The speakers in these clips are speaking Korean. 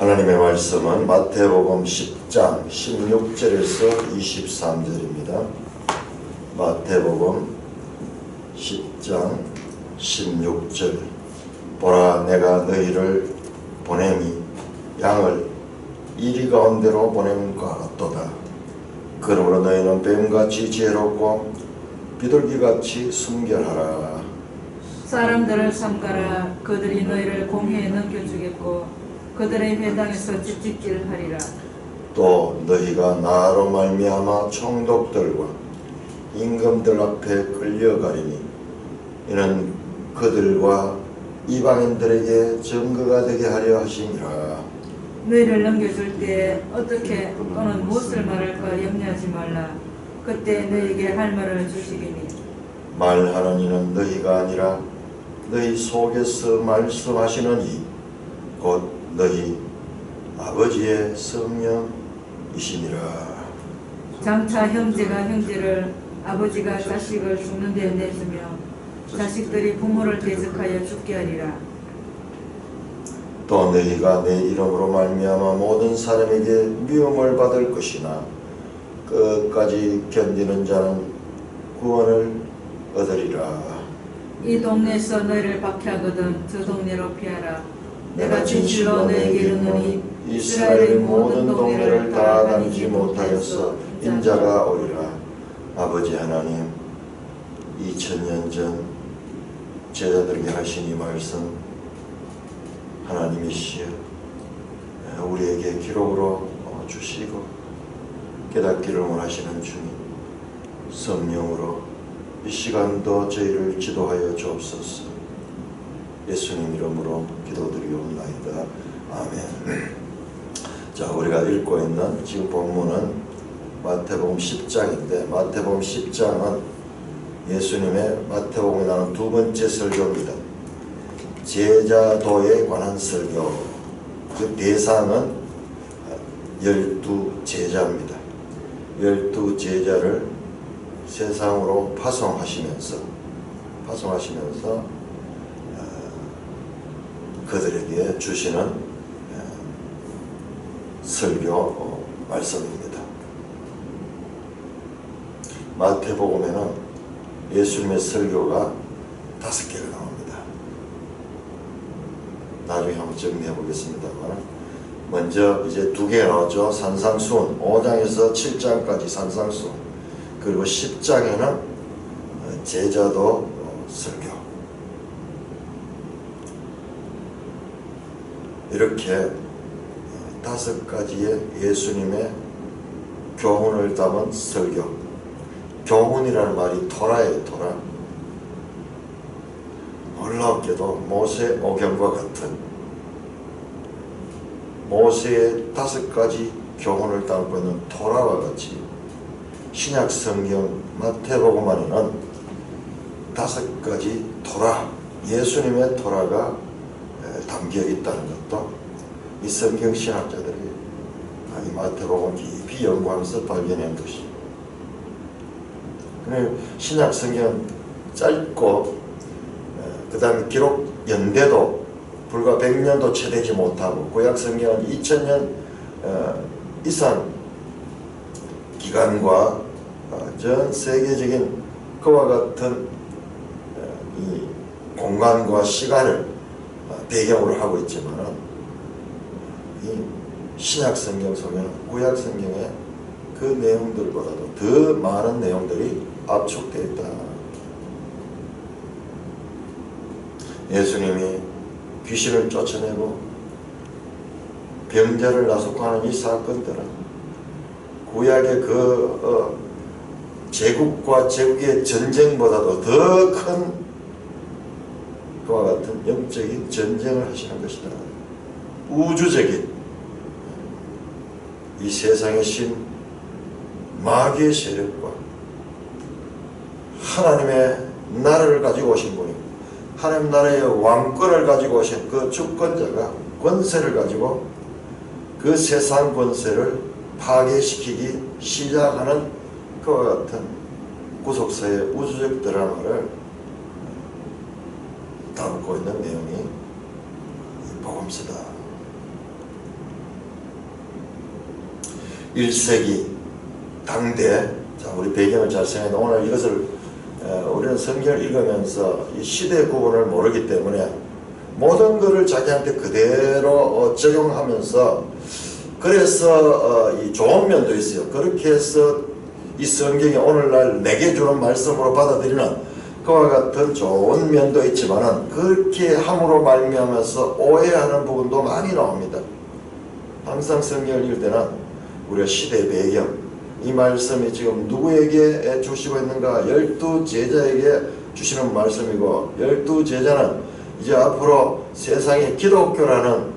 하나님의 말씀은 마태복음 10장 16절에서 23절입니다. 마태복음 10장 16절. 보라, 내가 너희를 보냄이 양을 이리 가운데로 보냄과 같도다. 그러므로 너희는 뱀같이 지혜롭고 비둘기같이 순결하라. 사람들을 삼가라. 그들이 너희를 공회에 넘겨주겠고 그들의 회당에서 찝찝질하리라. 또 너희가 나로 말미암아 총독들과 임금들 앞에 끌려가리니 이는 그들과 이방인들에게 증거가 되게 하려 하심이라. 너희를 넘겨줄 때 어떻게 또는 무엇을 말할까 염려하지 말라. 그때 너희에게 할 말을 주시리니 말하는 이는 너희가 아니라 너희 속에서 말씀하시는 곧 너희 아버지의 성령이시니라. 장차 형제가 형제를 아버지가 자식을 죽는 데 내주며 자식들이 부모를 대적하여 죽게 하리라. 또 너희가 내 이름으로 말미암아 모든 사람에게 미움을 받을 것이나 끝까지 견디는 자는 구원을 얻으리라. 이 동네에서 너희를 박해하거든 저 동네로 피하라. 내가 진실로 너희에게 이르노니 이스라엘의 모든 동네를 다 다니지 못하여서 인자가 오리라. 아버지 하나님, 2000년 전 제자들에게 하신 이 말씀 하나님이시여 우리에게 기록으로 주시고 깨닫기를 원하시는 주님, 성령으로 이 시간도 저희를 지도하여 주옵소서. 예수님 이름으로 기도드리옵나이다. 아멘. 자, 우리가 읽고 있는 지금 본문은 마태복음 10장인데 마태복음 10장은 예수님의 마태복음에 나오는 두 번째 설교입니다. 제자도에 관한 설교. 그 대상은 12제자입니다. 12제자를 세상으로 파송하시면서 그들에게 주시는 설교 말씀입니다. 마태복음에는 예수님의 설교가 5개가 나옵니다. 나중에 한번 정리해 보겠습니다만 먼저 이제 2개 나오죠. 산상수훈 5장에서 7장까지 산상수훈, 그리고 10장에는 제자도 설교. 이렇게 5가지의 예수님의 교훈을 담은 설교. 교훈이라는 말이 토라예요. 토라. 놀랍게도 모세 오경과 같은 모세의 5가지 교훈을 담고 있는 토라와 같이 신약 성경 마태복음 안에는 5가지 토라, 예수님의 토라가 담겨 있다는 것도 이 성경 신학자들이 이 마태복음 깊이 연구하면서 발견한 것이. 신약 성경 짧고 그 다음에 기록 연대도 불과 100년도 채 되지 못하고 구약 성경은 2000년 이상 기간과 전 세계적인 그와 같은 이 공간과 시간을 배경으로 하고 있지만 이 신약 성경 속에는 구약 성경의 그 내용들보다도 더 많은 내용들이 압축되어 있다. 예수님이 귀신을 쫓아내고 병자를 나속하는 이 사건들은 구약의 그 제국과 제국의 전쟁보다도 더 큰 그와 같은 영적인 전쟁을 하시는 것이다. 우주적인 이 세상의 신 마귀의 세력과 하나님의 나라를 가지고 오신 분이고 하나님 나라의 왕권을 가지고 오신 그 주권자가 권세를 가지고 그 세상 권세를 파괴시키기 시작하는 그와 같은 구속사의 우주적 드라마를 담고 있는 내용이 복음서다. 1세기 당대, 자, 우리 배경을 잘 생각해. 오늘 이것을 우리는 성경을 읽으면서 이 시대 구분을 모르기 때문에 모든 것을 자기한테 그대로 적용하면서, 그래서 이 좋은 면도 있어요. 그렇게 해서 이 성경이 오늘날 내게 주는 말씀으로 받아들이는 그와 같은 좋은 면도 있지만은, 그렇게 함으로 말미암아서 오해하는 부분도 많이 나옵니다. 항상 성경을 읽을 때는 우리가 시대 배경, 이 말씀이 지금 누구에게 주시고 있는가? 12제자에게 주시는 말씀이고, 12제자는 이제 앞으로 세상에 기독교라는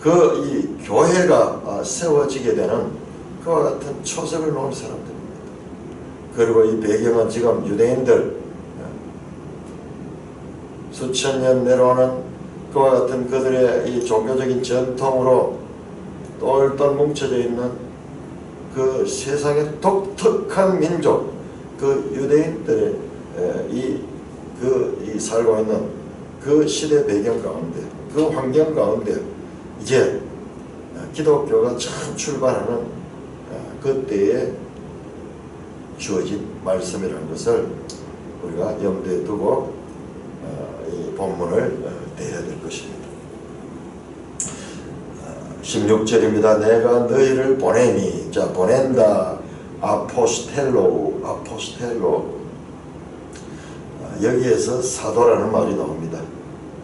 그 이 교회가 세워지게 되는 그와 같은 초석을 놓은 사람들입니다. 그리고 이 배경은 지금 유대인들 수천 년 내려오는 그와 같은 그들의 이 종교적인 전통으로 똘똘 뭉쳐져 있는 그 세상의 독특한 민족, 그 유대인들의 이 살고 있는 그 시대 배경 가운데, 그 환경 가운데 이제 기독교가 처음 출발하는 그때에 주어진 말씀이라는 것을 우리가 염두에 두고 이 본문을 대해야 될 것입니다. 16절입니다. 내가 너희를 보내니, 자, 보낸다, 아포스텔로, 여기에서 사도라는 말이 나옵니다.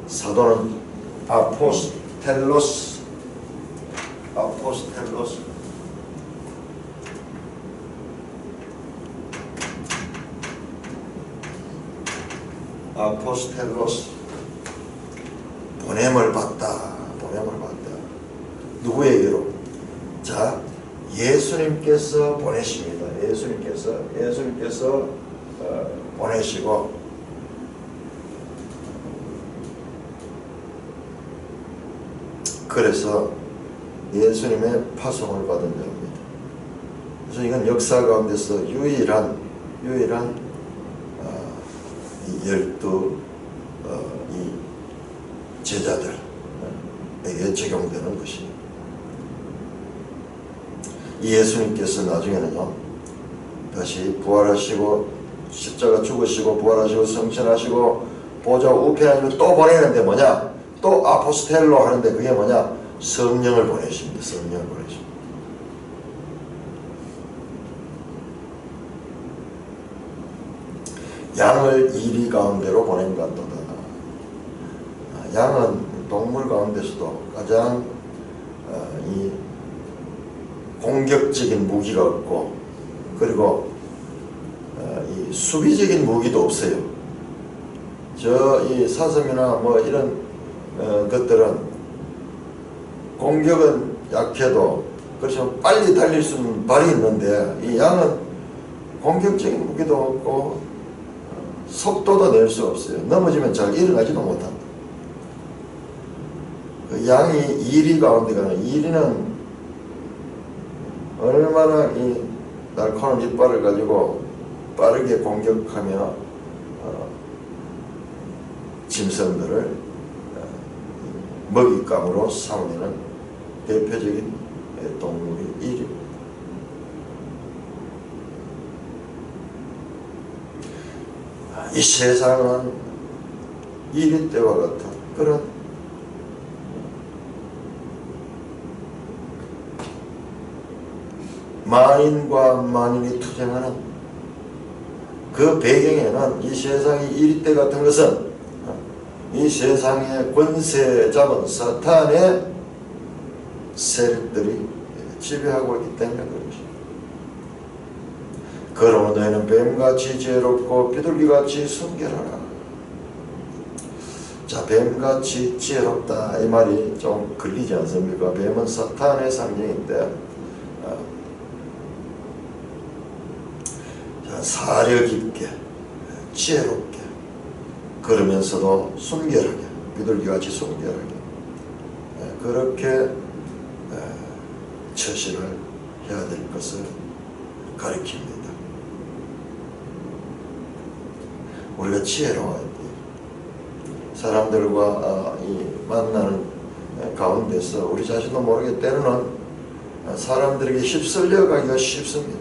사도는 아포스텔로스. 보냄을 받다. 누구에게로? 자, 예수님께서 보내십니다. 예수님께서 보내시고, 그래서 예수님의 파송을 받은 자입니다. 그래서 이건 역사 가운데서 유일한 이 12 이 제자들에게 적용되는 것입니다. 이 예수님께서 나중에는요, 다시 부활하시고 십자가 죽으시고 부활하시고 성천하시고 보좌 우편하시고 또 보내는데 뭐냐? 또 아포스텔로 하는데 그게 뭐냐? 성령을 보내십니다. 양을 이리 가운데로 보낸 같도다. 양은 동물 가운데서도 가장 이 공격적인 무기가 없고, 그리고 이 수비적인 무기도 없어요. 이 사슴이나 뭐 이런 것들은 공격은 약해도 그렇죠, 빨리 달릴 수 있는 발이 있는데, 이 양은 공격적인 무기도 없고 속도도 낼 수 없어요. 넘어지면 잘 일어나지도 못한다. 그 양이 이리 가운데 가는, 이리는 얼마나 이 날카로운 이빨을 가지고 빠르게 공격하며 짐승들을 먹잇감으로 삼는 대표적인 동물이 이리입니다. 이 세상은 이리 때와 같은 그런 만인과 만인이 투쟁하는 그 배경에는, 이 세상이 이리 때 같은 것은 이 세상의 권세 잡은 사탄의 세력들이 지배하고 있기 때문에 그렇습니다. 그러므로 너희는 뱀같이 지혜롭고 비둘기같이 순결하라. 자, 뱀같이 지혜롭다, 이 말이 좀 걸리지 않습니까? 뱀은 사탄의 상징인데, 사려 깊게 지혜롭게, 그러면서도 순결하게, 비둘기같이 순결하게, 그렇게 처신을 해야 될 것을 가리킵니다. 우리가 지혜로워야 돼요. 사람들과 이 만나는 가운데서 우리 자신도 모르게 때로는 사람들에게 휩쓸려 가기가 쉽습니다.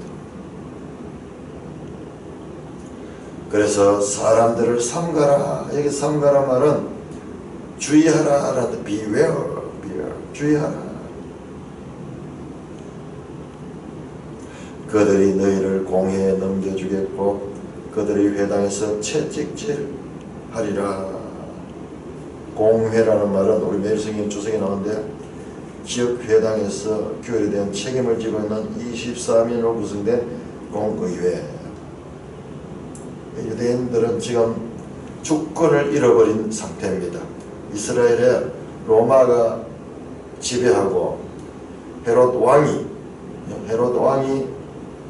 그래서 사람들을 삼가라. 여기 삼가라 말은 주의하라 라는 beware, 주의하라. 그들이 너희를 공회에 넘겨주겠고 그들의 회당에서 채찍질하리라. 공회라는 말은 우리 매일성경 주석에 나오는데 지역 회당에서 교회에 대한 책임을 지고 있는 24인으로 구성된 공의회. 유대인들은 지금 주권을 잃어버린 상태입니다. 이스라엘에 로마가 지배하고 헤롯 왕이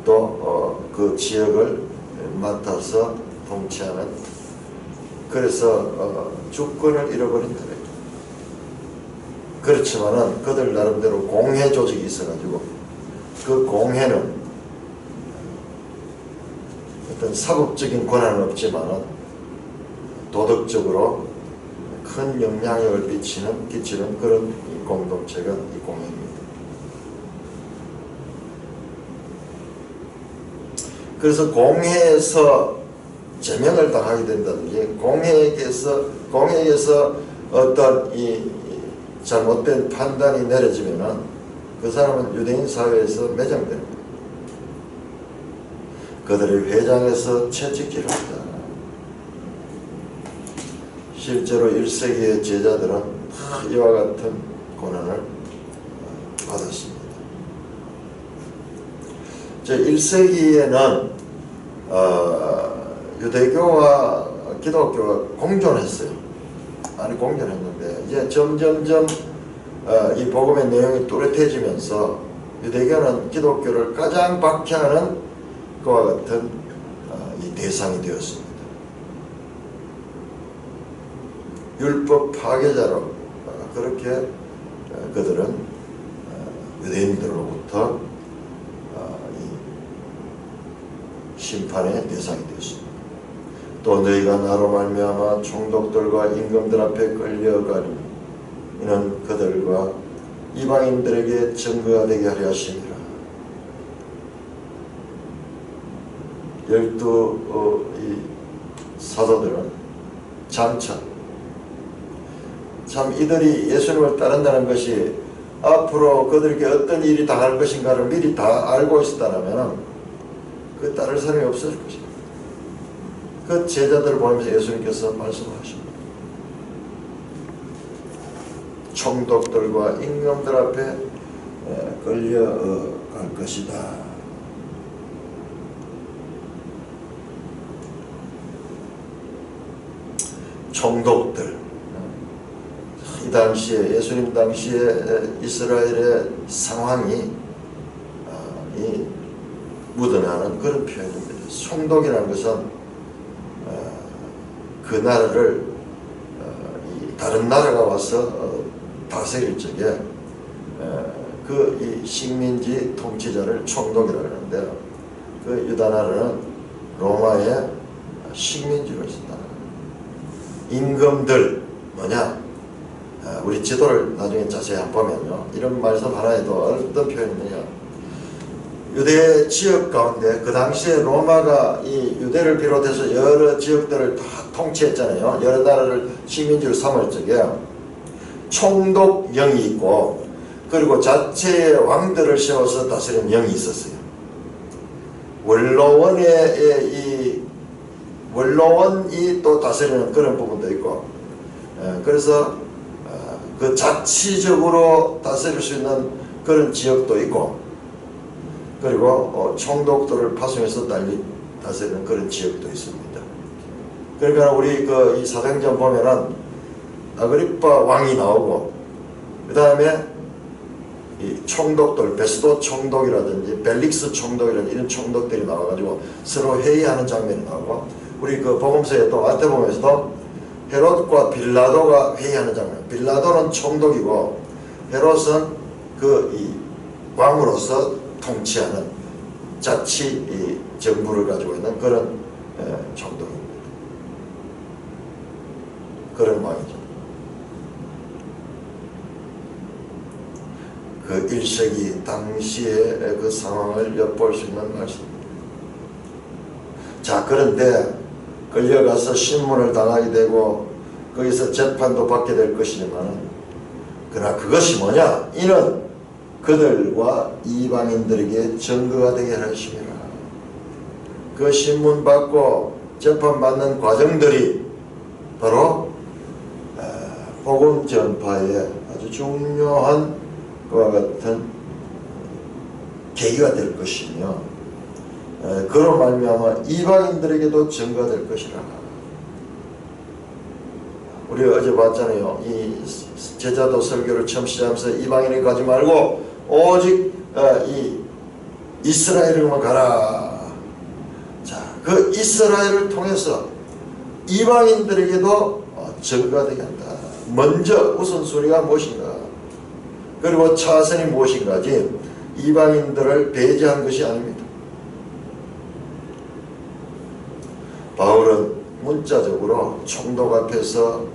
또 그 지역을 맡아서 통치하는, 그래서 주권을 잃어버린 거예요. 그렇지만은 그들 나름대로 공회 조직이 있어가지고 그 공회는 어떤 사법적인 권한은 없지만은 도덕적으로 큰 영향력을 끼치는 그런 공동체가 이 공회입니다. 그래서 공회에서 제명을 당하게 된다든지 공회에서 어떤 이 잘못된 판단이 내려지면은 그 사람은 유대인 사회에서 매장됩니다. 그들의 회장에서 채찍질한다. 실제로 1세기의 제자들은 다 이와 같은 고난을 받았습니다. 1세기에는 유대교와 기독교가 공존했어요. 공존했는데 이제 점점점 이 복음의 내용이 뚜렷해지면서 유대교는 기독교를 가장 박해하는 그와 같은 이 대상이 되었습니다. 율법 파괴자로 그렇게 그들은 유대인들로부터 심판의 대상이 되었습니다. 또 너희가 나로 말미암아 총독들과 임금들 앞에 끌려가니 이는 그들과 이방인들에게 증거가 되게 하려 하심이라. 12 사도들은 장차 참 이들이 예수님을 따른다는 것이 앞으로 그들에게 어떤 일이 당할 것인가를 미리 다 알고 있었다면 그 따를 사람이 없을 것입니다. 그 제자들을 보면서 예수님께서 말씀하십니다. 총독들과 임금들 앞에 끌려갈 것이다. 총독들, 이 당시에 예수님 당시에 이스라엘의 상황이 묻어나는 그런 표현입니다. 총독이라는 것은 그 나라를 다른 나라가 와서 다스릴 적에 그 이 식민지 통치자를 총독이라고 하는데 그 유다 나라는 로마의 식민지로 있었다. 임금들 뭐냐? 우리 지도를 나중에 자세히 한번 보면요, 이런 말씀 하나에도 어떤 표현이냐? 유대 지역 가운데 그 당시에 로마가 이 유대를 비롯해서 여러 지역들을 다 통치했잖아요. 여러 나라를 식민지로 삼을 적에 총독령이 있고 그리고 자체의 왕들을 세워서 다스리는 영이 있었어요. 원로원이 또 다스리는 그런 부분도 있고, 그래서 그 자치적으로 다스릴 수 있는 그런 지역도 있고, 그리고 총독들을 파송해서 다스리는 그런 지역도 있습니다. 그러니까 우리 이 사도행전 보면은 아그리파 왕이 나오고, 그 다음에 이 총독들, 베스도 총독이라든지 벨릭스 총독이라든지 이런 총독들이 나와가지고 서로 회의하는 장면이 나오고, 우리 그 복음서에도 마태복음에서도 헤롯과 빌라도가 회의하는 장면. 빌라도는 총독이고 헤롯은 이 왕으로서 통치하는 자치 이 정부를 가지고 있는 그런 총독입니다. 그런 왕이죠. 그 1세기 당시의 그 상황을 엿볼 수 있는 말씀입니다. 자, 그런데 끌려가서 신문을 당하게 되고 거기서 재판도 받게 될 것이지만, 그러나 그것이 뭐냐? 이는 그들과 이방인들에게 증거가 되게 하심이라. 그 신문 받고 재판 받는 과정들이 바로 복음 전파에 아주 중요한 그와 같은 계기가 될 것이며, 그로 말미암아 이방인들에게도 증거가 될 것이라. 우리 어제 봤잖아요. 이 제자도 설교를 처음 시작하면서 이방인에 가지 말고 오직 이 이스라엘에만 가라. 자, 그 이스라엘을 통해서 이방인들에게도 증거가 되게 한다. 먼저 우선순위가 무엇인가, 그리고 차선이 무엇인가지 이방인들을 배제한 것이 아닙니다. 바울은 문자적으로 총독 앞에서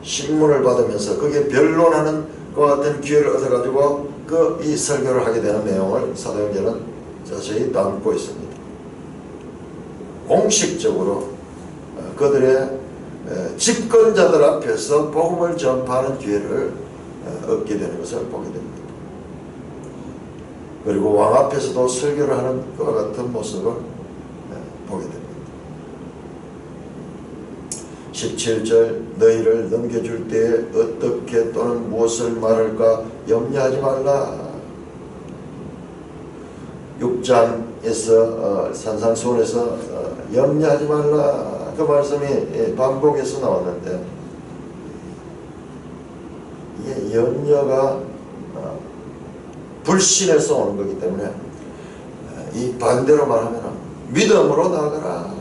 신문을 받으면서 거기에 변론하는 것 같은 기회를 얻어가지고 이 설교를 하게 되는 내용을 사도행전은 자세히 담고 있습니다. 공식적으로 그들의 집권자들 앞에서 복음을 전파하는 기회를 얻게 되는 것을 보게 됩니다. 그리고 왕 앞에서도 설교를 하는 것과 같은 모습을 보게 됩니다. 17절 너희를 넘겨줄 때에 어떻게 또는 무엇을 말할까 염려하지 말라. 6장에서 산상수훈에서 염려하지 말라 그 말씀이 반복해서 나왔는데, 이게 염려가 불신에서 오는 거기 때문에 이 반대로 말하면 믿음으로 나아가라.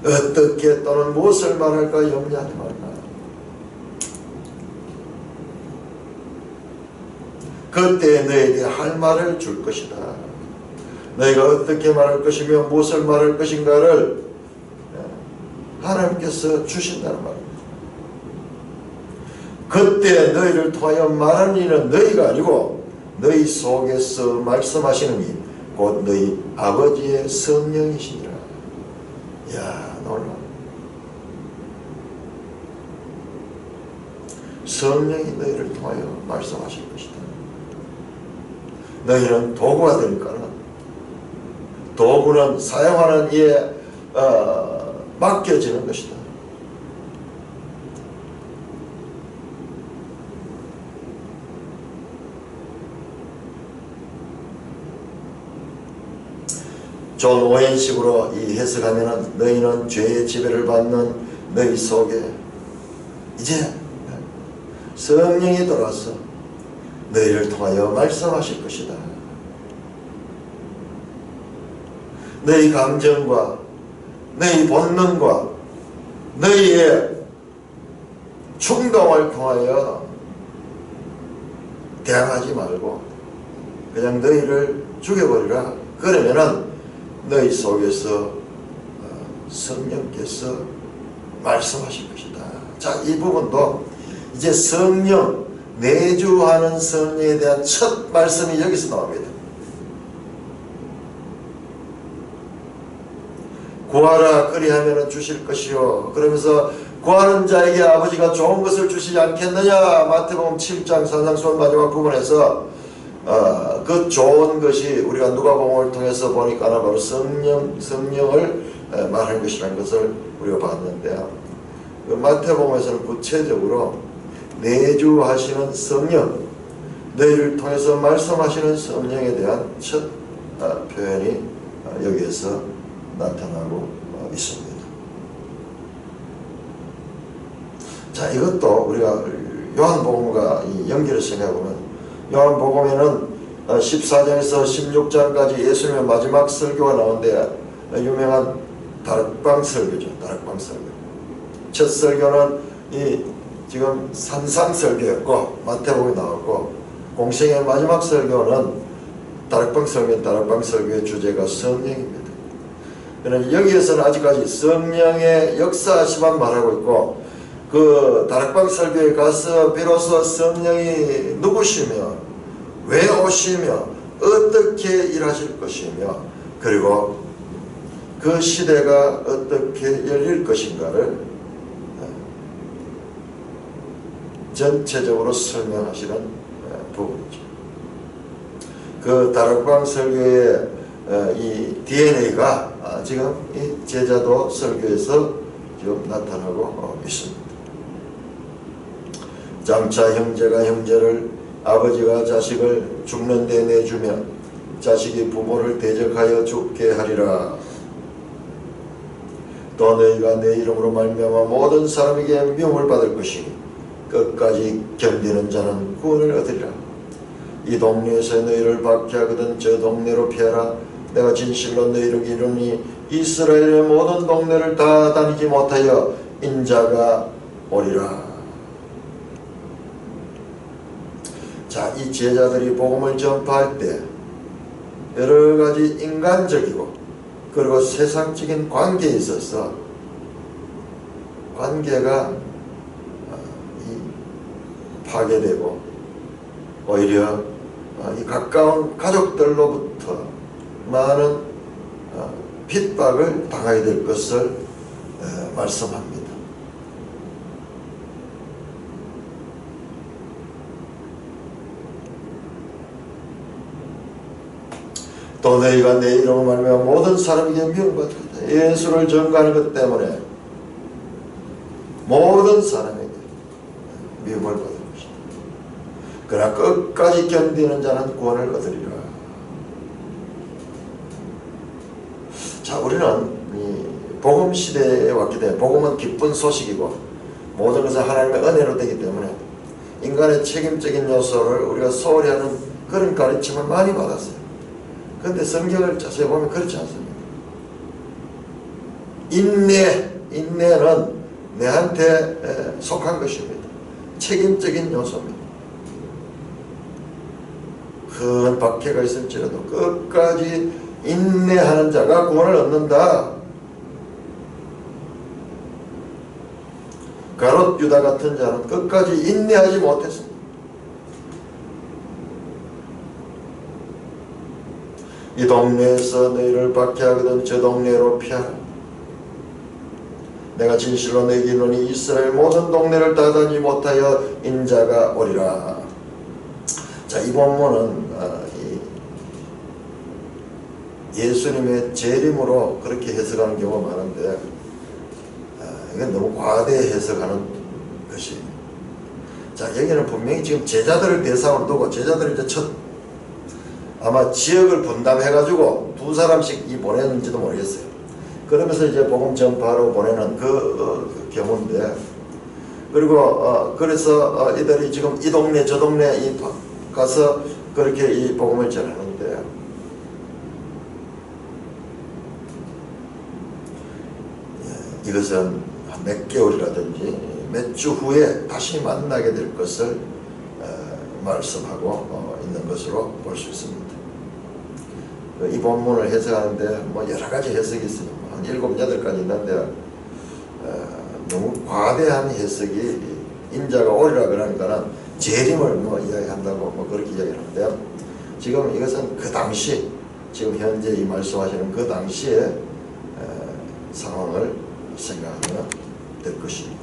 어떻게 또는 무엇을 말할까 염려하지 말라. 그때 너에게 할 말을 줄 것이다. 너희가 어떻게 말할 것이며 무엇을 말할 것인가를 하나님께서 주신다는 말입니다. 그때 너희를 통하여 말하는 이는 너희가 아니고 너희 속에서 말씀하시는 이 곧 너희 아버지의 성령이시니라. 이야, 놀라. 성령이 너희를 통하여 말씀하실 것이다. 너희는 도구가 되니까는 도구는 사용하는 이에 맡겨지는 것이다. 존 오웬식으로 이 해석하면은 너희는 죄의 지배를 받는 너희 속에 이제 성령이 돌아서 너희를 통하여 말씀하실 것이다. 너희 감정과 너희 본능과 너희의 충동을 통하여 대항하지 말고 그냥 너희를 죽여버리라. 그러면은 너희 속에서 성령께서 말씀하실 것이다. 자, 이 부분도 이제 성령, 내주하는 성령에 대한 첫 말씀이 여기서 나옵니다. 구하라 그리하면 주실 것이요. 그러면서 구하는 자에게 아버지가 좋은 것을 주시지 않겠느냐. 마태복음 7장 산상수훈 마지막 부분에서 그 좋은 것이 우리가 누가복음을 통해서 보니까 바로 성령을 말하는 것이라는 것을 우리가 봤는데, 그 마태복음에서는 구체적으로 내주하시는 성령, 너희를 통해서 말씀하시는 성령에 대한 첫 표현이 여기에서 나타나고 있습니다. 자, 이것도 우리가 요한복음과 연결해서 생각해보면 요한복음에는 14장에서 16장까지 예수님의 마지막 설교가 나오는데 유명한 다락방 설교죠. 다락방 설교. 첫 설교는 지금 산상 설교였고 마태복음에 나왔고, 공생의 마지막 설교는 다락방 설교. 다락방 설교의 주제가 성령입니다. 그러나 여기에서는 아직까지 성령의 역사하심만 말하고 있고, 그 다락방 설교에 가서 비로소 성령이 누구시며 왜 오시며 어떻게 일하실 것이며 그리고 그 시대가 어떻게 열릴 것인가를 전체적으로 설명하시는 부분이죠. 그 다락방 설교의 이 DNA가 지금 이 제자도 설교에서 지금 나타나고 있습니다. 장차 형제가 형제를 아버지가 자식을 죽는 데 내주며 자식이 부모를 대적하여 죽게 하리라. 또 너희가 내 이름으로 말미암아 모든 사람에게 미움을 받을 것이니 끝까지 견디는 자는 구원을 얻으리라. 이 동네에서 너희를 박해하거든 저 동네로 피하라. 내가 진실로 너희를 이르니 이스라엘의 모든 동네를 다 다니지 못하여 인자가 오리라. 자, 이 제자들이 복음을 전파할 때 여러 가지 인간적이고 그리고 세상적인 관계에 있어서 관계가 파괴되고 오히려 이 가까운 가족들로부터 많은 핍박을 당하게 될 것을 말씀합니다. 또 너희가 내 이름을 말미암아 모든 사람에게 미움받을 것이다. 예수를 전가하는 것 때문에 모든 사람에게 미움을 받을 것이다. 그러나 끝까지 견디는 자는 구원을 얻으리라. 자, 우리는 이 복음 시대에 왔기 때문에 복음은 기쁜 소식이고 모든 것은 하나님의 은혜로 되기 때문에 인간의 책임적인 요소를 우리가 소홀히 하는 그런 가르침을 많이 받았어요. 그런데 성경을 자세히 보면 그렇지 않습니다. 인내는 내한테 속한 것입니다. 책임적인 요소입니다. 큰 박해가 있을지라도 끝까지 인내하는 자가 구원을 얻는다. 가롯 유다 같은 자는 끝까지 인내하지 못했습니다. 이 동네에서 너희를 박해하거든 저 동네로 피하라. 내가 진실로 너희에게 이르노니 이스라엘 모든 동네를 다 다니지 못하여 인자가 오리라. 자, 이 본문은 예수님의 재림으로 그렇게 해석하는 경우가 많은데 이건 너무 과대 해석하는 것입니다. 자, 여기는 분명히 지금 제자들을 대상으로 두고 제자들을 이제 아마 지역을 분담해가지고 두 사람씩 보냈는지도 모르겠어요. 그러면서 이제 복음 전파로 보내는 그 경우인데, 그리고 그래서 이들이 지금 이 동네 저 동네 가서 그렇게 이 복음을 전하는데, 이것은 몇 개월이라든지 몇 주 후에 다시 만나게 될 것을 말씀하고 있는 것으로 볼 수 있습니다. 이 본문을 해석하는데 뭐 여러 가지 해석이 있습니다. 한 7, 8가지 있는데 너무 과대한 해석이 인자가 오리라 그러는 거는 재림을 이야기한다고 그렇게 이야기하는데, 지금 이것은 그 당시 지금 현재 이 말씀하시는 그 당시의 상황을 생각하면 될 것입니다.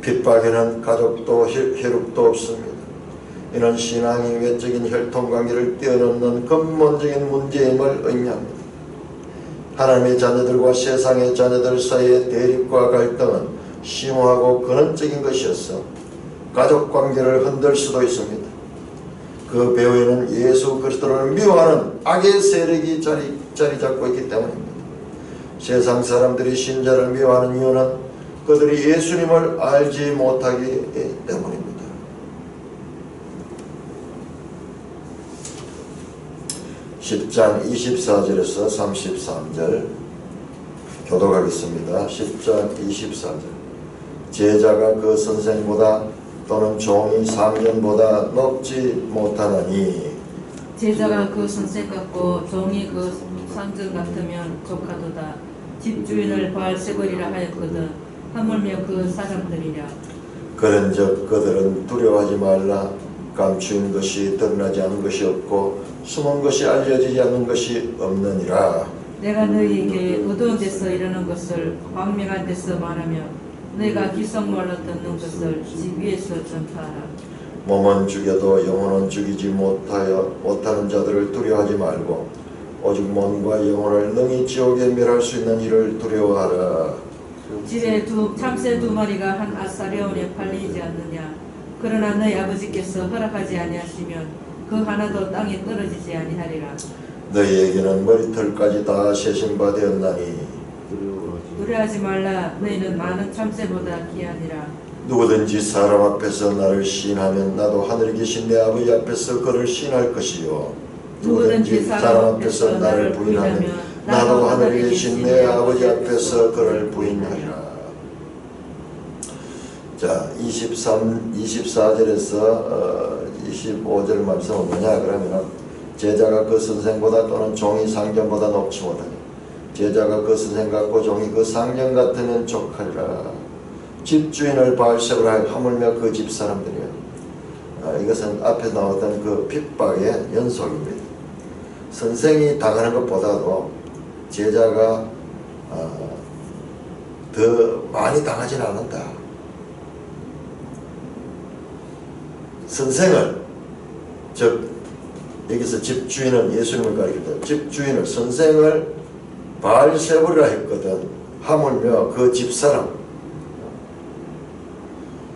핍박에는 가족도 혈육도 없습니다. 이는 신앙이 외적인 혈통관계를 뛰어넘는 근본적인 문제임을 의미합니다. 하나님의 자녀들과 세상의 자녀들 사이의 대립과 갈등은 심오하고 근원적인 것이어서 가족관계를 흔들 수도 있습니다. 그 배후에는 예수 그리스도를 미워하는 악의 세력이 자리 잡고 있기 때문입니다. 세상 사람들이 신자를 미워하는 이유는 그들이 예수님을 알지 못하기 때문입니다. 10장 24절에서 33절 교독하겠습니다. 10장 24절. 제자가 그 선생보다 또는 종이 상전보다 높지 못하나니. 제자가 그 선생 같고 종이 그 상전 같으면 족하도다. 집주인을 발세거리라 하였거든 하물며 그 사람들이랴. 그런즉 그들은 두려워하지 말라. 감추인 것이 드러나지 않은 것이 없고 숨은 것이 알려지지 않는 것이 없느니라. 내가 너희에게 어두운 데서 이르는 것을 광명한 데서 말하며 너희가 기성말로 듣는 것을 집 위에서 전파하라. 몸은 죽여도 영혼은 죽이지 못하는 자들을 두려워하지 말고 오직 몸과 영혼을 능히 지옥에 멸할 수 있는 이를 두려워하라. 집에 참새 2마리가 한 아사레온에 팔리지 않느냐. 그러나 너희 아버지께서 허락하지 아니하시면 그 하나도 땅에 떨어지지 아니하리라. 너희에게는 머리털까지 다 세신바 되었나니 두려워하지 말라. 너희는 많은 참새보다 귀하니라. 누구든지 사람 앞에서 나를 시인하면 나도 하늘에 계신 내 아버지 앞에서 그를 시인할 것이요 누구든지 사람 앞에서 나를 부인하면 나도 하늘에 계신 내 아버지 앞에서 그를 부인하리라. 자, 24절에서 25절 말씀은 뭐냐 그러면 제자가 그 선생보다 또는 종이 상전보다 높지 못하니 제자가 그 선생 같고 종이 그 상전 같으면 족하리라. 집주인을 바알세바로 하물며 그 집사람들이요. 이것은 앞에 나왔던 그 핍박의 연속입니다. 선생이 당하는 것보다도 제자가 더 많이 당하진 않는다. 선생을, 즉 여기서 집주인은 예수님을 가리켰다. 집주인을, 선생을 바알세바라 했거든. 하물며 그 집사람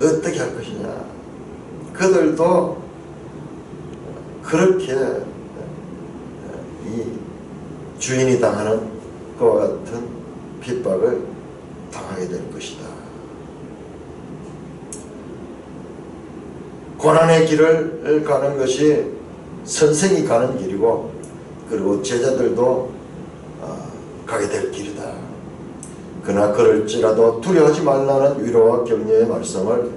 어떻게 할 것이냐. 그들도 그렇게 이 주인이 당하는 그와 같은 핍박을 당하게 될 것이다. 고난의 길을 가는 것이 선생이 가는 길이고 그리고 제자들도 가게 될 길이다. 그러나 그럴지라도 두려워하지 말라는 위로와 격려의 말씀을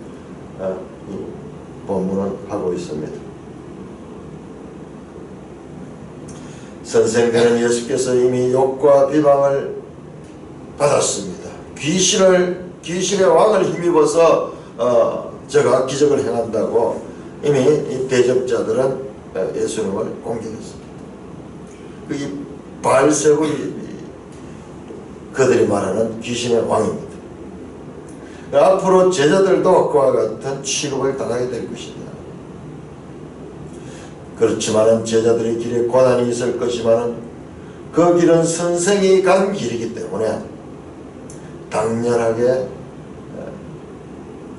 이 본문은 하고 있습니다. 선생들은 예수께서 이미 욕과 비방을 받았습니다. 귀신의 왕을 힘입어서 저가 기적을 행한다고 이미 이 대적자들은 예수님을 공격했습니다. 이 바알세불이 그들이 말하는 귀신의 왕입니다. 앞으로 제자들도 그와 같은 취급을 당하게 될 것이다. 그렇지만 제자들의 길에 고난이 있을 것이지만 그 길은 선생이 간 길이기 때문에 당연하게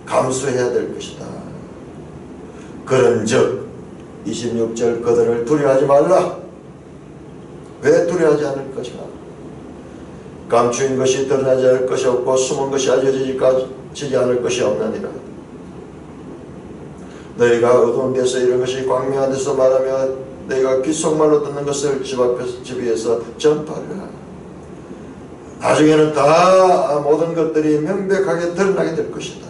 감수해야 될 것이다. 그런즉 26절 그들을 두려워하지 말라. 왜 두려워하지 않을 것이냐. 감추인 것이 드러나지 않을 것이 없고 숨은 것이 알려지지 않을 것이 없느니라. 너희가 어두운 데서 이런 것이 광명한 데서 말하며 너희가 귓속말로 듣는 것을 집 위에서 전파하라. 나중에는 다 모든 것들이 명백하게 드러나게 될 것이다.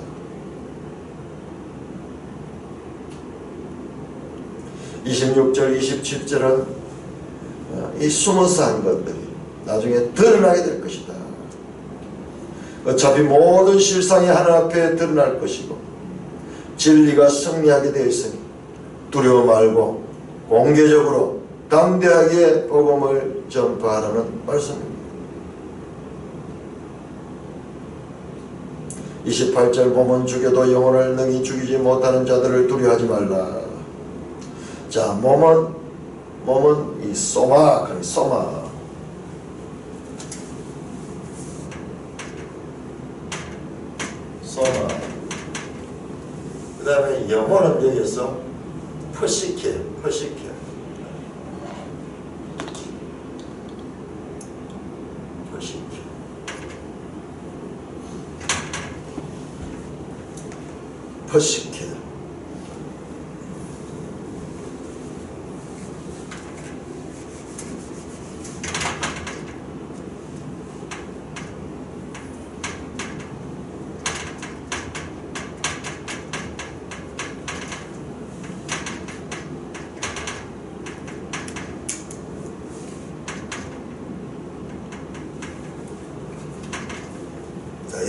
(26절) (27절은) 이 숨어서 한 것들이 나중에 드러나게 될 것이다. 어차피 모든 실상이 하늘 앞에 드러날 것이고 진리가 승리하게 되어 있으니 두려워 말고 공개적으로 담대하게 복음을 전파하라는 말씀입니다. 28절 보면 죽여도 영혼을 능히 죽이지 못하는 자들을 두려워하지 말라. 자, 몸은 이 소마. 그 다음에 영혼은 여기서 퍼시케.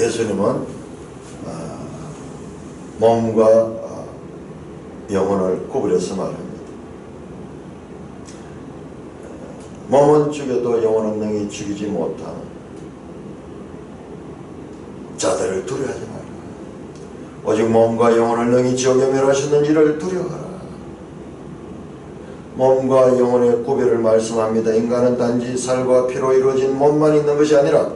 예수님은 몸과 영혼을 구분해서 말합니다. 몸은 죽여도 영혼은 능히 죽이지 못하는 자들을 두려워하지 마라. 오직 몸과 영혼을 능히 지옥에 멸하시는 이를 두려워하라. 몸과 영혼의 구별을 말씀합니다. 인간은 단지 살과 피로 이루어진 몸만 있는 것이 아니라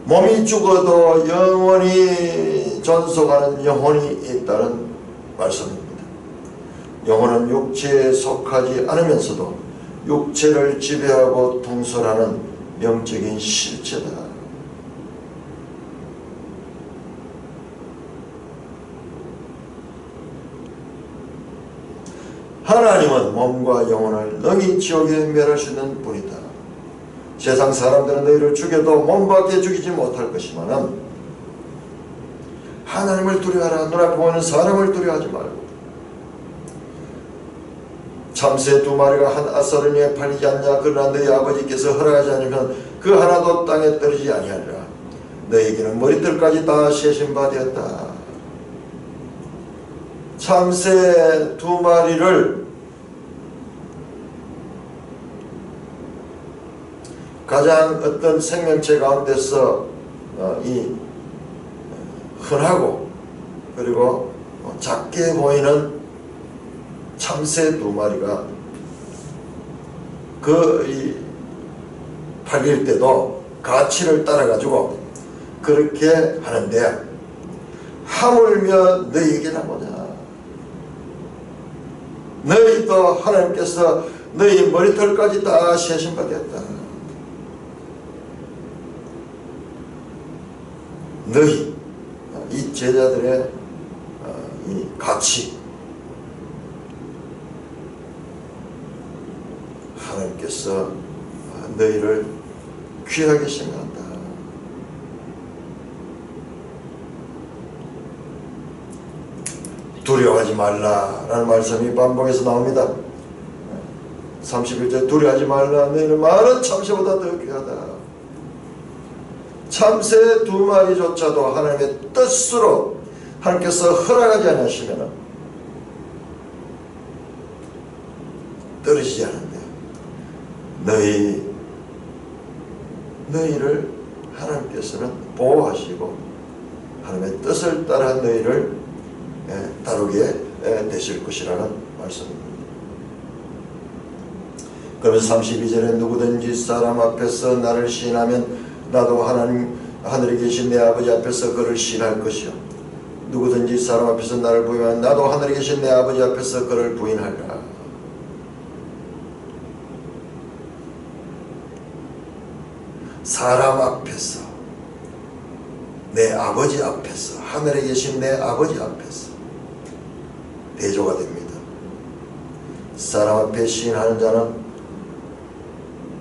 몸이 죽어도 영원히 존속하는 영혼이 있다는 말씀입니다. 영혼은 육체에 속하지 않으면서도 육체를 지배하고 통솔하는 영적인 실체다. 하나님은 몸과 영혼을 능히 지옥에 멸하시는 분이다. 세상 사람들은 너희를 죽여도 몸밖에 죽이지 못할 것이마는 하나님을 두려워하라. 눈앞에 보이는 사람을 두려워하지 말고. 참새 2마리가 한 아사르니에 팔리지 않냐? 그러나 너희 아버지께서 허락하지 않으면 그 하나도 땅에 떨어지지 아니하리라. 너희에게는 머리털까지 다 세신 바 되었다. 참새 2마리를 가장 어떤 생명체 가운데서 이 흔하고 그리고 작게 보이는 참새 2마리가 그 팔릴 때도 가치를 따라가지고 그렇게 하는데 하물며 너희에게나 보자. 너희도 하나님께서 너희 머리털까지 다 세신 바 되었다. 너희 이 제자들의 이 가치 하나님께서 너희를 귀하게 생각한다. 두려워하지 말라라는 말씀이 반복해서 나옵니다. 31절 두려워하지 말라. 너희는 많은 참새보다 더 귀하다. 참새 2마리조차도 하나님의 뜻으로 하나님께서 허락하지 않으시면 떨어지지 않는데 너희를 하나님께서는 보호하시고 하나님의 뜻을 따라 너희를 다루게 되실 것이라는 말씀입니다. 그러면서 32절에 누구든지 사람 앞에서 나를 시인하면 나도 하늘에 계신 내 아버지 앞에서 그를 시인할 것이요 누구든지 사람 앞에서 나를 부인하면 나도 하늘에 계신 내 아버지 앞에서 그를 부인하리라. 사람 앞에서 내 아버지 앞에서 하늘에 계신 내 아버지 앞에서 대조가 됩니다. 사람 앞에 시인하는 자는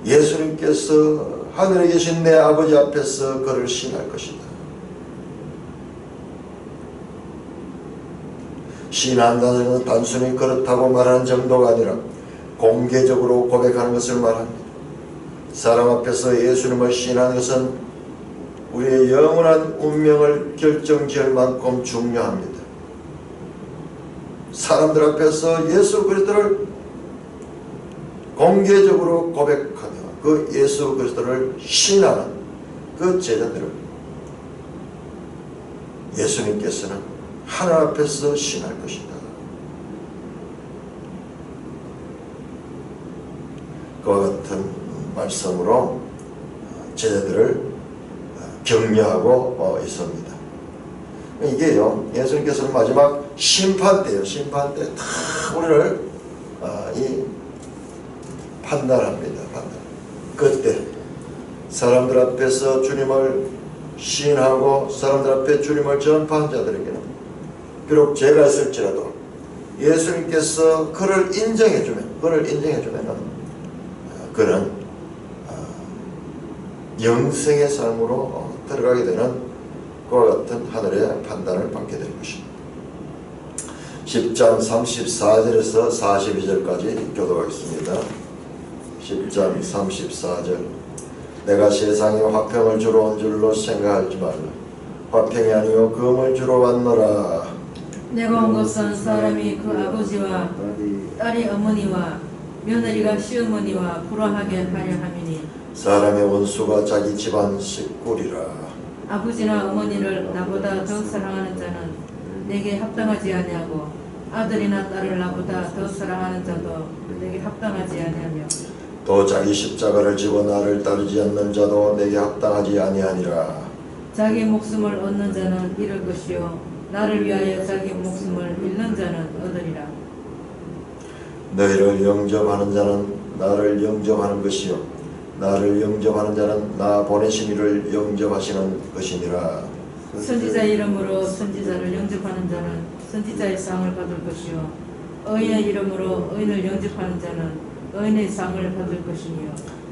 예수님께서 하늘에 계신 내 아버지 앞에서 그를 시인할 것이다. 시인한다는 것은 단순히 그렇다고 말하는 정도가 아니라 공개적으로 고백하는 것을 말합니다. 사람 앞에서 예수님을 시인하는 것은 우리의 영원한 운명을 결정지을 만큼 중요합니다. 사람들 앞에서 예수 그리스도를 공개적으로 고백하며 그 예수 그리스도를 시인하는 그 제자들을 예수님께서는 하늘 앞에서 시인할 것이다. 그와 같은 말씀으로 제자들을 격려하고 있습니다. 이게요, 예수님께서는 마지막 심판 때요, 심판 때 다 우리를 판단합니다. 그때 사람들 앞에서 주님을 시인하고 사람들 앞에 주님을 전파한 자들에게는 비록 죄가 있을지라도 예수님께서 그를 인정해주면 그는 영생의 삶으로 들어가게 되는 그와 같은 하늘의 판단을 받게 될 것입니다. 10장 34절에서 42절까지 교도하겠습니다. 10장 34절 내가 세상에 화평을 주러 온 줄로 생각하지 말라. 화평이 아니요 금을 주러 왔노라. 내가 온 것은 사람이 그 아버지와 딸이 어머니와 며느리가 시어머니와 불화하게 하려 함이니 사람의 원수가 자기 집안 식구리라. 아버지나 어머니를 나보다 더 사랑하는 자는 내게 합당하지 아니하고 아들이나 딸을 나보다 더 사랑하는 자도 내게 합당하지 아니하며 또 자기 십자가를 지고 나를 따르지 않는 자도 내게 합당하지 아니하니라. 자기 목숨을 얻는 자는 잃을 것이요 나를 위하여 자기 목숨을 잃는 자는 얻으리라. 너희를 영접하는 자는 나를 영접하는 것이요 나를 영접하는 자는 나 보내신 이를 영접하시는 것이니라. 선지자 이름으로 선지자를 영접하는 자는 선지자의 상을 받을 것이요 의인의 이름으로 의인을 영접하는 자는 의인의 상을 받을 것이며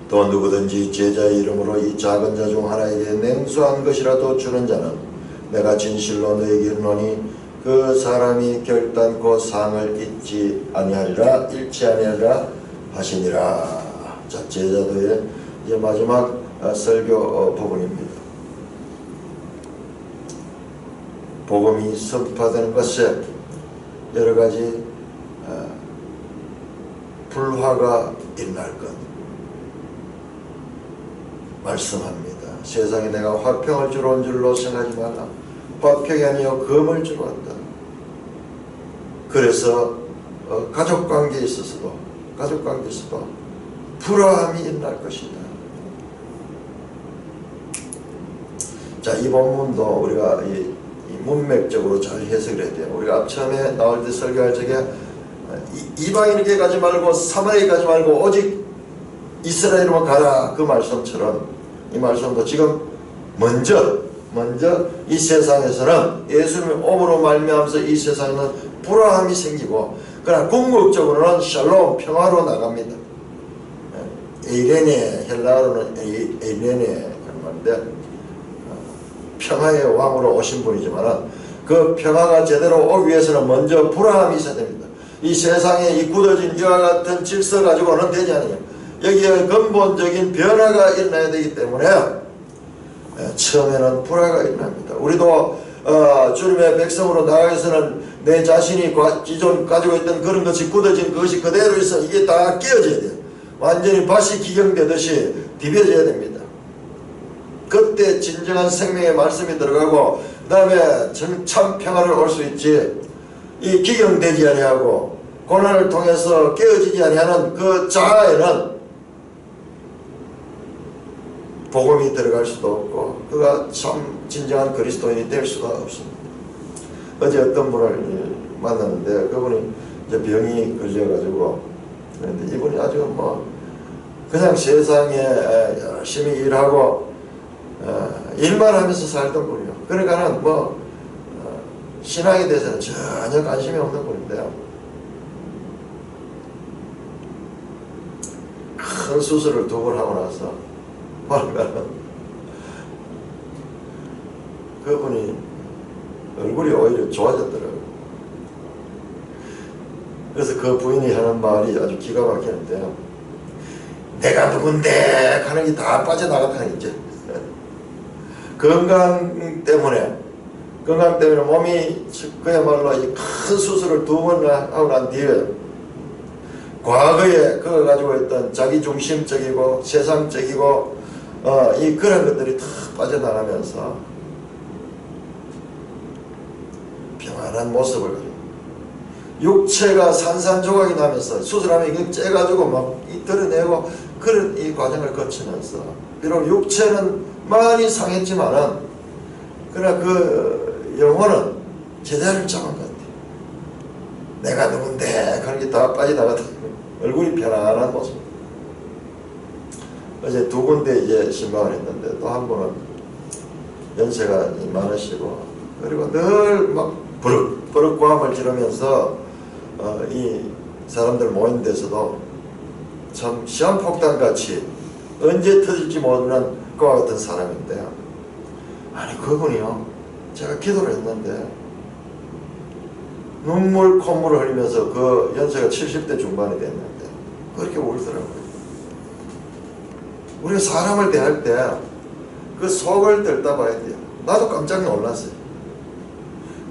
또 누구든지 제자의 이름으로 이 작은 자 중 하나에게 냉수한 것이라도 주는 자는 내가 진실로 너에게 이르노니 그 사람이 결단코 상을 잃지 아니하리라 하시니라. 자, 제자도의 이제 마지막 설교 부분입니다. 복음이 선포되는 것에 여러 가지 불화가 일어날 것 말씀합니다. 세상에 내가 화평을 주러 온 줄로 생각하지 말라. 화평이 아니요 금을 주러 왔다. 그래서 가족관계에 있어서도 불화함이 일어날 것이다. 자, 이 본문도 우리가 이 문맥적으로 잘 해석을 해야 돼요. 우리가 처음에 나올 때 설교할 적에 이방인에게 가지 말고 사마리아에 가지 말고 오직 이스라엘로만 가라 그 말씀처럼 이 말씀도 지금 먼저 이 세상에서는 예수님의 오므로 말미암아서 이 세상에는 불화함이 생기고 그러나 궁극적으로는 샬롬 평화로 나갑니다. 에이레네 헬라어로는 에이레네 그런 말인데 평화의 왕으로 오신 분이지만 그 평화가 제대로 오기 위해서는 먼저 불화함이 있어야 됩니다. 이 세상에 이 굳어진 이와 같은 질서 가지고는 되지 않아요. 여기에 근본적인 변화가 일어나야 되기 때문에 처음에는 불화가 일어납니다. 우리도 주님의 백성으로 나아가서는 내 자신이 기존 가지고 있던 그런 것이 굳어진 그것이 그대로 있어 이게 다 깨어져야 돼요. 완전히 밭이 기경되듯이 디벼져야 됩니다. 그때 진정한 생명의 말씀이 들어가고 그 다음에 참 평화를 올 수 있지. 이 기경되지 아니하고 고난을 통해서 깨어지지 아니하는 그 자아에는 복음이 들어갈 수도 없고 그가 참 진정한 그리스도인이 될 수가 없습니다. 어제 어떤 분을 만났는데 그분이 이제 병이 걸려가지고 그런데 이분이 아주 뭐 그냥 세상에 열심히 일하고 일만 하면서 살던 분이요. 그러니까는 뭐 신앙에 대해서는 전혀 관심이 없는 분인데요. 큰 수술을 2번 하고 나서 그분이 얼굴이 오히려 좋아졌더라고요. 그래서 그 부인이 하는 말이 아주 기가 막히는데요. 내가 누군데 하는 게 다 빠져나갔다는 거죠. 건강 때문에 몸이 그야말로 큰 수술을 2번 하고 난 뒤에 과거에 그가 가지고 있던 자기중심적이고 세상적이고 이 그런 것들이 다 빠져나가면서 평안한 모습을 가지고 육체가 산산조각이 나면서 수술하면 이거 째가지고 막 드러내고 그런 이 과정을 거치면서 비록 육체는 많이 상했지만은 그러나 그 영혼은 제자리를 잡은 것 같아요. 내가 누군데 그런 게 다 빠져나갔다. 얼굴이 편안한 모습. 어제 2군데 이제 신방을 했는데 또 한 분은 연세가 많으시고 그리고 늘 막 버럭과함을 지르면서 이 사람들 모인 데서도 참 시한폭탄같이 언제 터질지 모르는 그와 같은 사람인데요. 아니 그분이요 제가 기도를 했는데 눈물 콧물을 흘리면서 그 연세가 70대 중반이 됐는데 그렇게 울더라고요. 우리가 사람을 대할 때 그 속을 들다 봐야 돼요. 나도 깜짝 놀랐어요.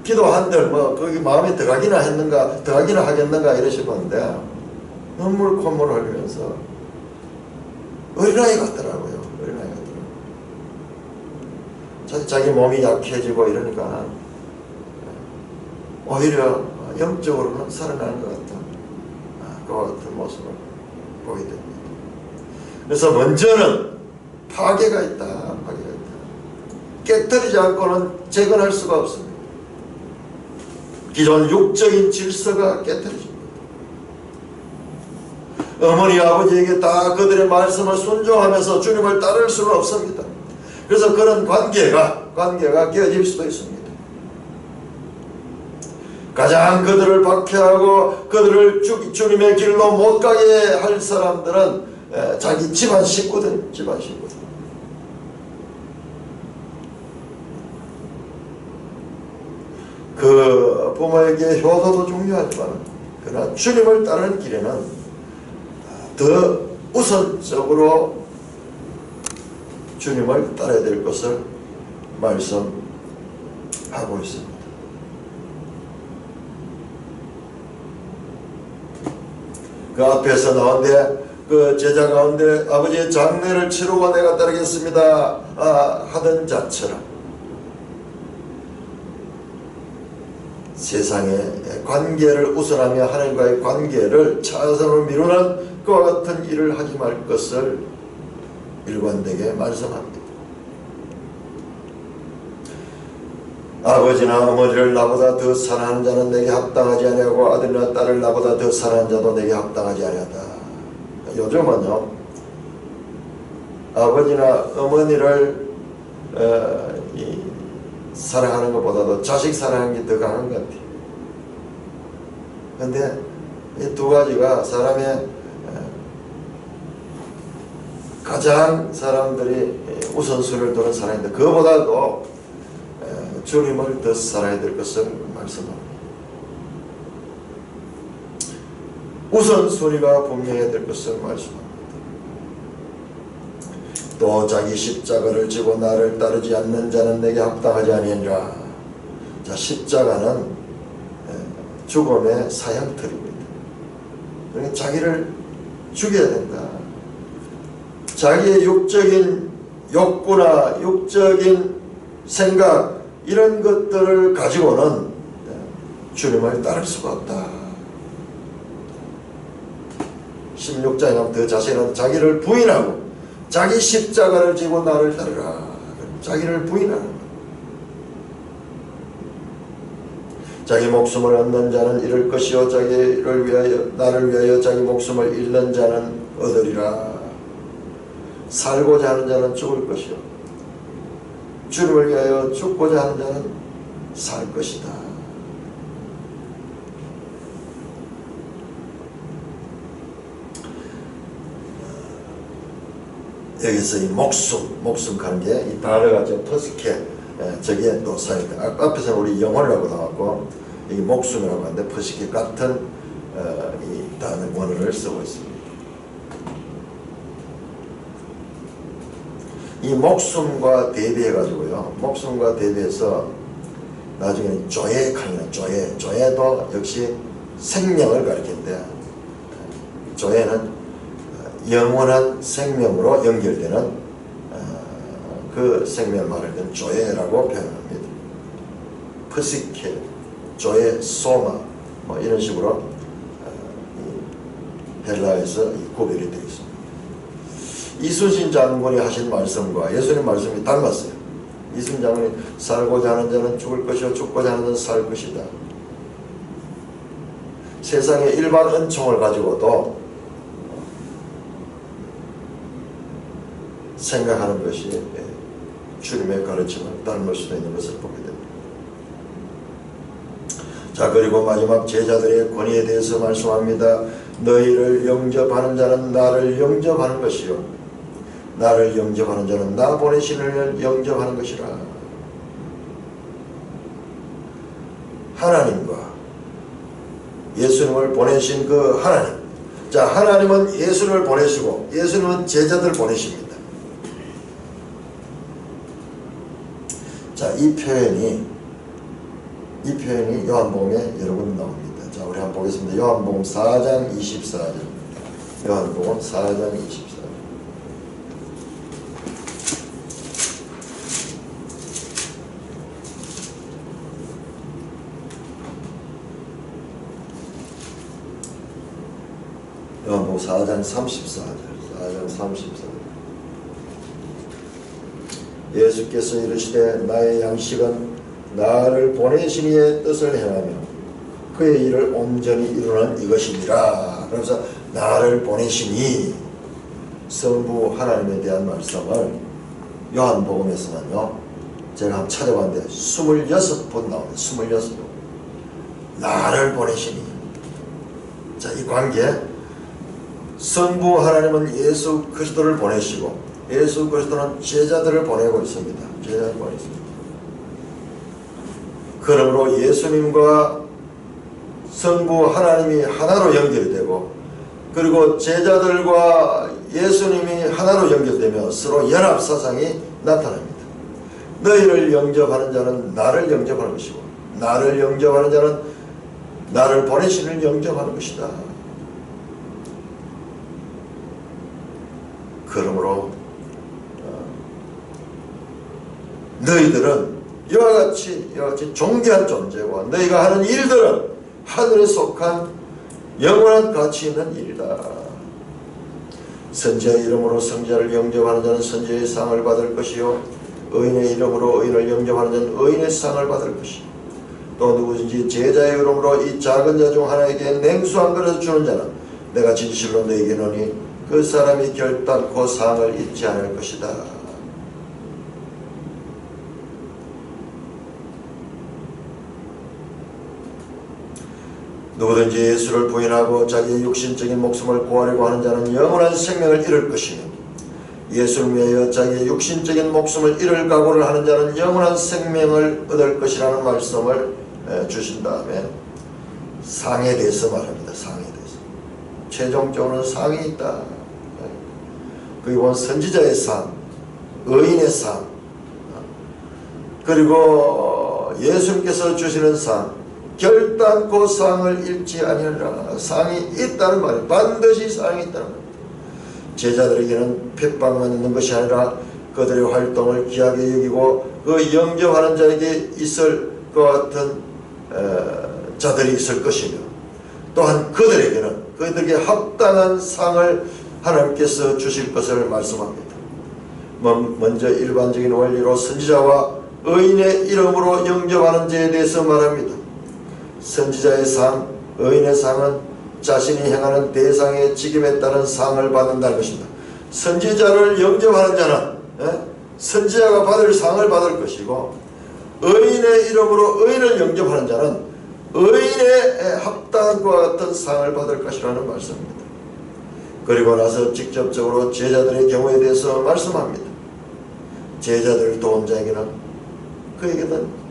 기도한들 뭐 거기 마음에 들어가기나 했는가 들어가기나 하겠는가 이러시는데 눈물 콧물 흘리면서 어린아이 같더라고요. 어린아이 같더라고요. 자기 몸이 약해지고 이러니까 오히려 영적으로는 살아나는 것 같다. 그와 같은 모습을 보게 됩니다. 그래서 먼저는 파괴가 있다. 파괴가 있다. 깨뜨리지 않고는 재건할 수가 없습니다. 기존 육적인 질서가 깨뜨려집니다. 어머니 아버지에게 다 그들의 말씀을 순종하면서 주님을 따를 수는 없습니다. 그래서 그런 관계가 깨어질 수도 있습니다. 가장 그들을 박해하고 그들을 주님의 길로 못 가게 할 사람들은 자기 집안 식구들. 그 부모에게 효도도 중요하지만 그러나 주님을 따르는 길에는 더 우선적으로 주님을 따라야 될 것을 말씀하고 있습니다. 그 앞에서 나온데 그 제자 가운데 아버지의 장례를 치르고 내가 따르겠습니다 하던 자처럼 세상의 관계를 우선하며 하나님과의 관계를 차선으로 미루는 그와 같은 일을 하지 말 것을 일관되게 말씀합니다. 아버지나 어머니를 나보다 더 사랑하는 자는 내게 합당하지 아니하고 아들이나 딸을 나보다 더 사랑하는 자도 내게 합당하지 아니하다. 요즘은요 아버지나 어머니를 사랑하는 것보다도 자식 사랑하는 게 더 강한 것 같아요. 그런데 이 두 가지가 사람의 가장 사람들이 우선순위를 두는 사랑인데 그거보다도 주님을 더 살아야 될 것을 말씀합니다. 우선순위가 분명해야 될 것을 말씀합니다. 또 자기 십자가를 지고 나를 따르지 않는 자는 내게 합당하지 아니하니라. 자, 십자가는 죽음의 사형틀입니다. 그러니까 자기를 죽여야 된다. 자기의 육적인 욕구나 육적인 생각 이런 것들을 가지고는 주님을 따를 수가 없다. 16장에 가면 더 자세히는 자기를 부인하고 자기 십자가를 지고 나를 따르라. 자기를 부인하는 것. 자기 목숨을 얻는 자는 잃을 것이요 나를 위하여 자기 목숨을 잃는 자는 얻으리라. 살고자 하는 자는 죽을 것이요 주님을 위하여 죽고자 하는 자는 살 것이다. 여기서 이 목숨 관계, 이 단어가 좀 퍼스케, 저게 또 사용돼. 앞에서는 우리 영혼이라고 나왔고, 이 목숨이라고 하는데, 퍼스케 같은 이 단어 원어를 쓰고 있습니다. 이 목숨과 대비해가지고요, 목숨과 대비해서 나중에 조예칸이나 조예도 역시 생명을 가리키는데, 조예는 영원한 생명으로 연결되는 그 생명을 말할 때는 조예라고 표현합니다. 프시케, 조예, 소마 뭐 이런 식으로 헬라에서 구별이 되어 있습니다. 이순신 장군이 하신 말씀과 예수님 말씀이 닮았어요. 이순신 장군이 살고자 하는 자는 죽을 것이요 죽고자 하는 자는 살 것이다. 세상의 일반 은총을 가지고도 생각하는 것이 주님의 가르침을 닮을 수도 있는 것을 보게 됩니다. 자, 그리고 마지막 제자들의 권위에 대해서 말씀합니다. 너희를 영접하는 자는 나를 영접하는 것이요 나를 영접하는 자는 나 보내신 이를 영접하는 것이라. 하나님과 예수님을 보내신 그 하나님. 자, 하나님은 예수님을 보내시고 예수님은 제자들을 보내십니다. 이 표현이 요한복음에 여러 번 나옵니다. 자, 우리 한번 보겠습니다. 요한복음 4장 24절. 요한복음 4장 24절. 요한복음 4장 34절. 4장 34절. 예수께서 이르시되 나의 양식은 나를 보내신 이의 뜻을 행하며 그의 일을 온전히 이루는 이것이니라. 그래서 나를 보내시니 성부 하나님에 대한 말씀을 요한복음에서는요, 제가 한번 찾아봤는데 26번 나옵니다. 26번. 나를 보내시니. 자, 이 관계, 성부 하나님은 예수 그리스도를 보내시고 예수 그리스도는 제자들을 보내고 있습니다. 제자들을 보내고 있습니다. 그러므로 예수님과 성부 하나님이 하나로 연결되고, 그리고 제자들과 예수님이 하나로 연결되며 서로 연합사상이 나타납니다. 너희를 영접하는 자는 나를 영접하는 것이고 나를 영접하는 자는 나를 보내시는 영접하는 것이다. 그러므로 너희들은 이와 같이 존귀한 존재고 너희가 하는 일들은 하늘에 속한 영원한 가치 있는 일이다. 선지자의 이름으로 선지자를 영접하는 자는 선지자의 상을 받을 것이요 의인의 이름으로 의인을 영접하는 자는 의인의 상을 받을 것이요 또 누구든지 제자의 이름으로 이 작은 자 중 하나에게 냉수 한 그릇을 주는 자는 내가 진실로 너희에게 이르노니 그 사람이 결단코 상을 잊지 않을 것이다. 누구든지 예수를 부인하고 자기의 육신적인 목숨을 구하려고 하는 자는 영원한 생명을 잃을 것이며 예수를 위하여 자기의 육신적인 목숨을 잃을 각오를 하는 자는 영원한 생명을 얻을 것이라는 말씀을 주신 다음에 상에 대해서 말합니다. 상에 대해서. 최종적으로는 상이 있다. 그리고 선지자의 상, 의인의 상, 그리고 예수님께서 주시는 상, 결단코 상을 잃지 아니하리라. 상이 있다는 말이에요. 반드시 상이 있다는 말이에요. 제자들에게는 핍박만 있는 것이 아니라 그들의 활동을 귀하게 여기고 그 영접하는 자에게 있을 것 같은 자들이 있을 것이며 또한 그들에게 합당한 상을 하나님께서 주실 것을 말씀합니다. 먼저 일반적인 원리로 선지자와 의인의 이름으로 영접하는 자에 대해서 말합니다. 선지자의 상, 의인의 상은 자신이 행하는 대상의 직임에 따른 상을 받는다는 것입니다. 선지자를 영접하는 자는 선지자가 받을 상을 받을 것이고 의인의 이름으로 의인을 영접하는 자는 의인의 합당한 것과 같은 상을 받을 것이라는 말씀입니다. 그리고 나서 직접적으로 제자들의 경우에 대해서 말씀합니다. 제자들을 도운 자에게는 그에게는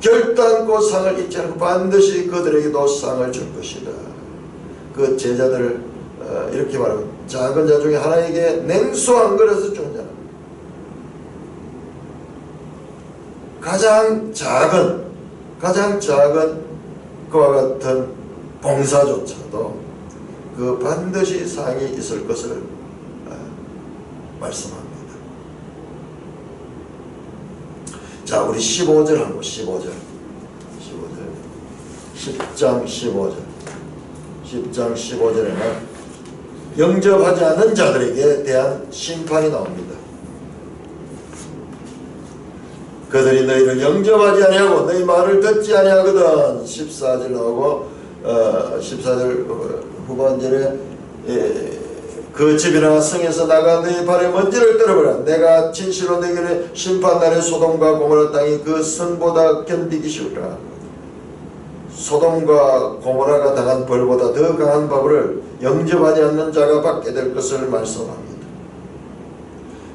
결단코 상을 잊지 않고 반드시 그들에게도 상을 줄 것이다. 그 제자들을 이렇게 말하면 작은 자 중에 하나에게 냉수 한 그릇을 주는 자는 가장 작은 그와 같은 봉사조차도 그 반드시 상이 있을 것을 말씀합니다. 자, 우리 15절 한번 15절 10장 15절 10장 15절에는 영접하지 않는 자들에게 대한 심판이 나옵니다. 그들이 너희를 영접하지 아니하고 너희 말을 듣지 아니하거든. 14절 나오고 14절 후반절에 그 집이나 성에서 나가 너희 발에 먼지를 떨어버려. 내가 진실로 너희에게 심판날에 소돔과 고모라 땅이 그 성보다 견디기 쉬우리라. 소돔과 고모라가 당한 벌보다 더 강한 벌을 영접하지 않는 자가 받게 될 것을 말씀합니다.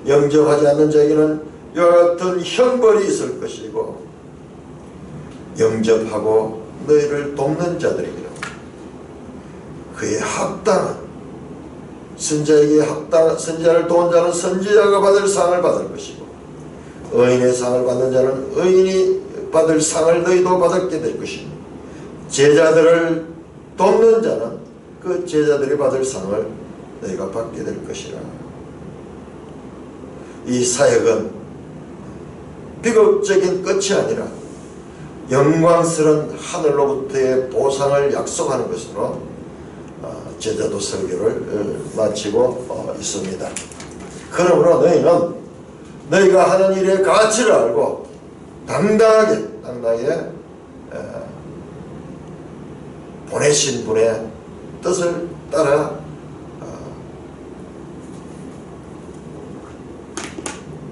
영접하지 않는 자에게는 이와 같은 형벌이 있을 것이고 영접하고 너희를 돕는 자들에게는 그의 합당한 선지자에게 선지자를 도운 자는 선지자가 받을 상을 받을 것이고 의인의 상을 받는 자는 의인이 받을 상을 너희도 받게 될 것이니 제자들을 돕는 자는 그 제자들이 받을 상을 너희가 받게 될 것이라. 이 사역은 비극적인 끝이 아니라 영광스러운 하늘로부터의 보상을 약속하는 것으로 제자도 설교를 마치고 있습니다. 그러므로 너희는 너희가 하는 일의 가치를 알고 당당하게 보내신 분의 뜻을 따라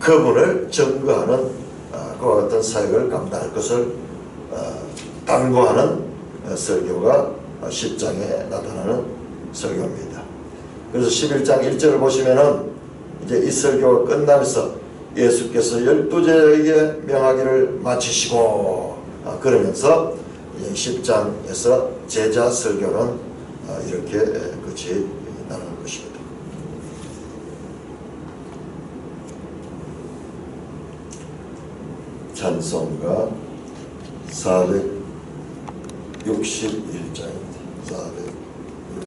그분을 증거하는 그와 같은 사역을 감당할 것을 당부하는 설교가 10장에 나타나는 설교입니다. 그래서 11장 1절을 보시면은 이제 이 설교가 끝나면서 예수께서 12제자에게 명하기를 마치시고 그러면서 10장에서 제자 설교는 이렇게 끝이 나는 것입니다. 찬송가 461장입니다. 461장